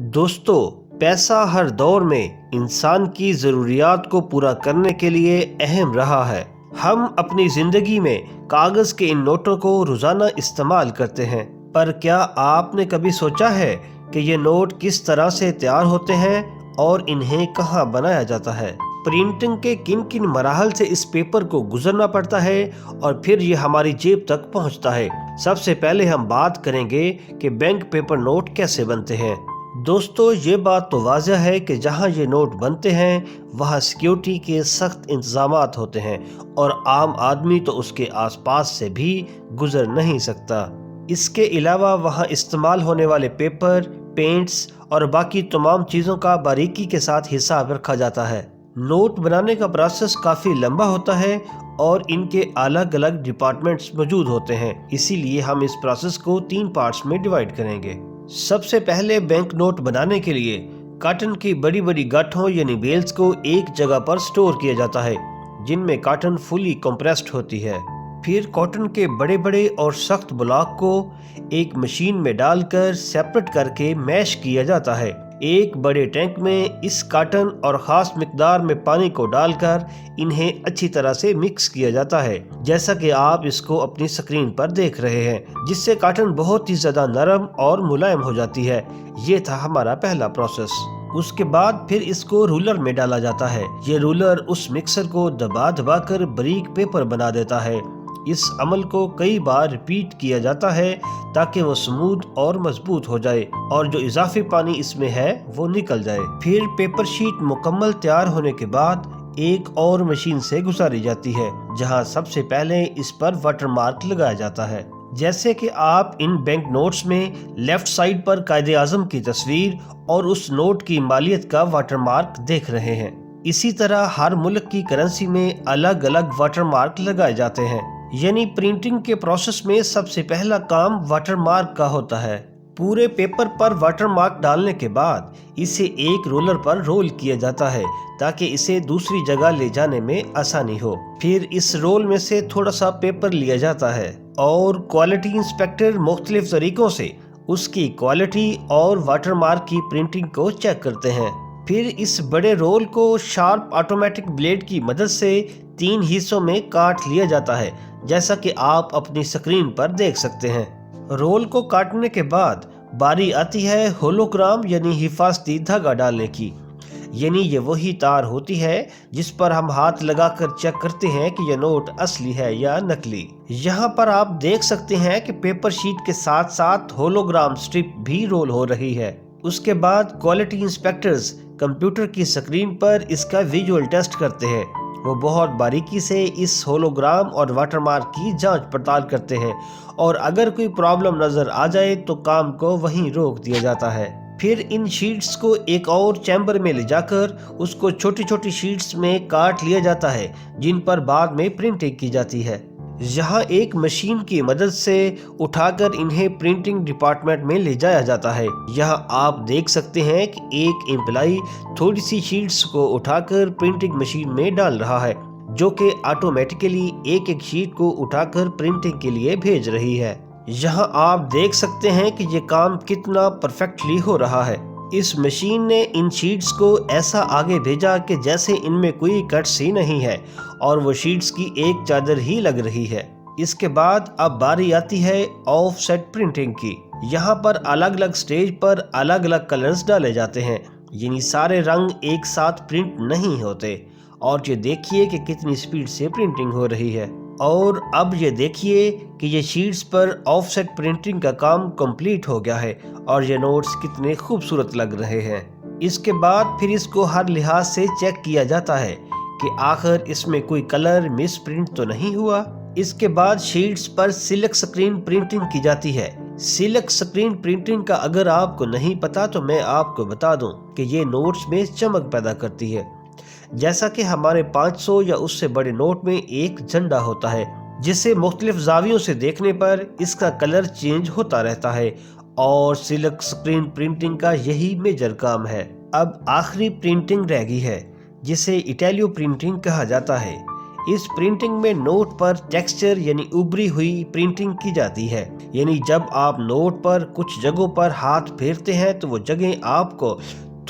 दोस्तों, पैसा हर दौर में इंसान की ज़रूरियात को पूरा करने के लिए अहम रहा है। हम अपनी ज़िंदगी में कागज़ के इन नोटों को रोज़ाना इस्तेमाल करते हैं, पर क्या आपने कभी सोचा है कि ये नोट किस तरह से तैयार होते हैं और इन्हें कहाँ बनाया जाता है? प्रिंटिंग के किन किन मराहल से इस पेपर को गुजरना पड़ता है और फिर ये हमारी जेब तक पहुंचता है। सबसे पहले हम बात करेंगे कि बैंक पेपर नोट कैसे बनते हैं। दोस्तों, ये बात तो वाज़ह है कि जहाँ ये नोट बनते हैं वहाँ सिक्योरिटी के सख्त इंतज़ामात होते हैं और आम आदमी तो उसके आसपास से भी गुजर नहीं सकता। इसके अलावा वहाँ इस्तेमाल होने वाले पेपर, पेंट्स और बाकी तमाम चीज़ों का बारीकी के साथ हिसाब रखा जाता है। नोट बनाने का प्रोसेस काफ़ी लंबा होता है और इनके अलग अलग डिपार्टमेंट्स मौजूद होते हैं, इसीलिए हम इस प्रोसेस को 3 पार्ट्स में डिवाइड करेंगे। सबसे पहले बैंक नोट बनाने के लिए कॉटन की बड़ी बड़ी गांठों यानी बेल्स को एक जगह पर स्टोर किया जाता है, जिनमें कॉटन फुली कंप्रेस्ड होती है। फिर कॉटन के बड़े बड़े और सख्त ब्लॉक को एक मशीन में डालकर सेपरेट करके मैश किया जाता है। एक बड़े टैंक में इस कॉटन और ख़ास मिकदार में पानी को डालकर इन्हें अच्छी तरह से मिक्स किया जाता है, जैसा कि आप इसको अपनी स्क्रीन पर देख रहे हैं, जिससे कॉटन बहुत ही ज़्यादा नरम और मुलायम हो जाती है। ये था हमारा पहला प्रोसेस। उसके बाद फिर इसको रूलर में डाला जाता है। ये रूलर उस मिक्सर को दबा दबा कर बारीक पेपर बना देता है। इस अमल को कई बार रिपीट किया जाता है ताकि वो स्मूथ और मजबूत हो जाए और जो इजाफी पानी इसमें है वो निकल जाए। फिर पेपर शीट मुकम्मल तैयार होने के बाद एक और मशीन से गुजारी जाती है, जहां सबसे पहले इस पर वाटर मार्क लगाया जाता है। जैसे कि आप इन बैंक नोट्स में लेफ्ट साइड पर कायदे आज़म की तस्वीर और उस नोट की मालियत का वाटर मार्क देख रहे हैं। इसी तरह हर मुल्क की करेंसी में अलग अलग वाटर मार्क लगाए जाते हैं। यानी प्रिंटिंग के प्रोसेस में सबसे पहला काम वाटर मार्क का होता है। पूरे पेपर पर वाटर मार्क डालने के बाद इसे एक रोलर पर रोल किया जाता है ताकि इसे दूसरी जगह ले जाने में आसानी हो। फिर इस रोल में से थोड़ा सा पेपर लिया जाता है और क्वालिटी इंस्पेक्टर मुख्तलिफ तरीकों से उसकी क्वालिटी और वाटर मार्क की प्रिंटिंग को चेक करते हैं। फिर इस बड़े रोल को शार्प ऑटोमेटिक ब्लेड की मदद से 3 हिस्सों में काट लिया जाता है, जैसा कि आप अपनी स्क्रीन पर देख सकते हैं। रोल को काटने के बाद बारी आती है होलोग्राम यानी हिफाजती धागा डालने की। यानी ये वही तार होती है जिस पर हम हाथ लगाकर चेक करते हैं कि यह नोट असली है या नकली। यहाँ पर आप देख सकते हैं कि पेपर शीट के साथ साथ होलोग्राम स्ट्रिप भी रोल हो रही है। उसके बाद क्वालिटी इंस्पेक्टर्स कंप्यूटर की स्क्रीन पर इसका विजुअल टेस्ट करते हैं। वो बहुत बारीकी से इस होलोग्राम और वाटरमार्क की जांच पड़ताल करते हैं और अगर कोई प्रॉब्लम नजर आ जाए तो काम को वहीं रोक दिया जाता है। फिर इन शीट्स को एक और चैम्बर में ले जाकर उसको छोटी छोटी शीट्स में काट लिया जाता है, जिन पर बाद में प्रिंटिंग की जाती है। यहाँ एक मशीन की मदद से उठाकर इन्हें प्रिंटिंग डिपार्टमेंट में ले जाया जाता है। यहाँ आप देख सकते हैं कि एक एम्प्लाई थोड़ी सी शीट्स को उठाकर प्रिंटिंग मशीन में डाल रहा है, जो कि ऑटोमेटिकली एक एक शीट को उठाकर प्रिंटिंग के लिए भेज रही है। यहाँ आप देख सकते हैं कि ये काम कितना परफेक्टली हो रहा है। इस मशीन ने इन शीट्स को ऐसा आगे भेजा कि जैसे इनमें कोई कट्स ही नहीं है और वो शीट्स की एक चादर ही लग रही है। इसके बाद अब बारी आती है ऑफसेट प्रिंटिंग की। यहाँ पर अलग अलग स्टेज पर अलग अलग कलर्स डाले जाते हैं, यानी सारे रंग एक साथ प्रिंट नहीं होते। और ये देखिए कि कितनी स्पीड से प्रिंटिंग हो रही है। और अब ये देखिए कि ये शीट्स पर ऑफसेट प्रिंटिंग का काम कंप्लीट हो गया है और ये नोट्स कितने खूबसूरत लग रहे हैं। इसके बाद फिर इसको हर लिहाज से चेक किया जाता है कि आखिर इसमें कोई कलर मिस प्रिंट तो नहीं हुआ। इसके बाद शीट्स पर सिल्क स्क्रीन प्रिंटिंग की जाती है। सिल्क स्क्रीन प्रिंटिंग का अगर आपको नहीं पता तो मैं आपको बता दूं कि ये नोट्स में चमक पैदा करती है। जैसा कि हमारे 500 या उससे बड़े नोट में एक झंडा होता है, जिसे मुख्तलिफ जावियों से देखने पर इसका कलर चेंज होता रहता है और सिल्क स्क्रीन प्रिंटिंग का यही मेजर काम है। अब आखिरी प्रिंटिंग रह गई है, जिसे इटैलियो प्रिंटिंग कहा जाता है। इस प्रिंटिंग में नोट पर टेक्सचर यानी उभरी हुई प्रिंटिंग की जाती है। यानी जब आप नोट पर कुछ जगहों पर हाथ फेरते हैं तो वो जगह आपको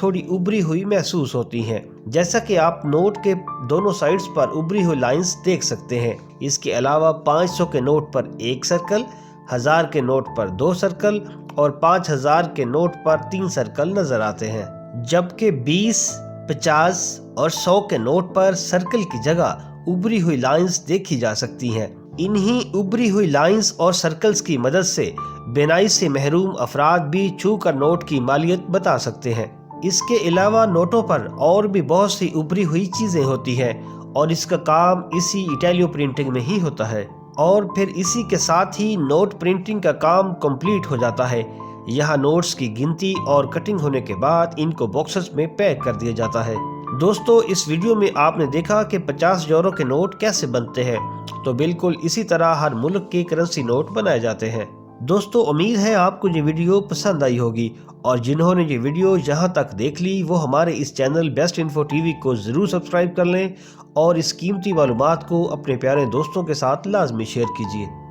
थोड़ी उभरी हुई महसूस होती हैं। जैसा कि आप नोट के दोनों साइड्स पर उभरी हुई लाइंस देख सकते हैं। इसके अलावा 500 के नोट पर एक सर्कल, 1000 के नोट पर 2 सर्कल और 5000 के नोट पर 3 सर्कल नजर आते हैं। जबकि 20, 50 और 100 के नोट पर सर्कल की जगह उभरी हुई लाइंस देखी जा सकती हैं। इन्हीं उभरी हुई लाइंस और सर्कल्स की मदद से बिनाई से महरूम अफराद भी छूकर नोट की मालियत बता सकते हैं। इसके अलावा नोटों पर और भी बहुत सी उभरी हुई चीजें होती हैं और इसका काम इसी इटालियो प्रिंटिंग में ही होता है। और फिर इसी के साथ ही नोट प्रिंटिंग का काम कंप्लीट हो जाता है। यहाँ नोट्स की गिनती और कटिंग होने के बाद इनको बॉक्सेस में पैक कर दिया जाता है। दोस्तों, इस वीडियो में आपने देखा कि 50 यूरो के नोट कैसे बनते हैं, तो बिल्कुल इसी तरह हर मुल्क के करेंसी नोट बनाए जाते हैं। दोस्तों, उम्मीद है आपको ये वीडियो पसंद आई होगी और जिन्होंने ये वीडियो यहाँ तक देख ली वो हमारे इस चैनल बेस्ट इन्फो टीवी को ज़रूर सब्सक्राइब कर लें और इस कीमती मालूमात को अपने प्यारे दोस्तों के साथ लाजमी शेयर कीजिए।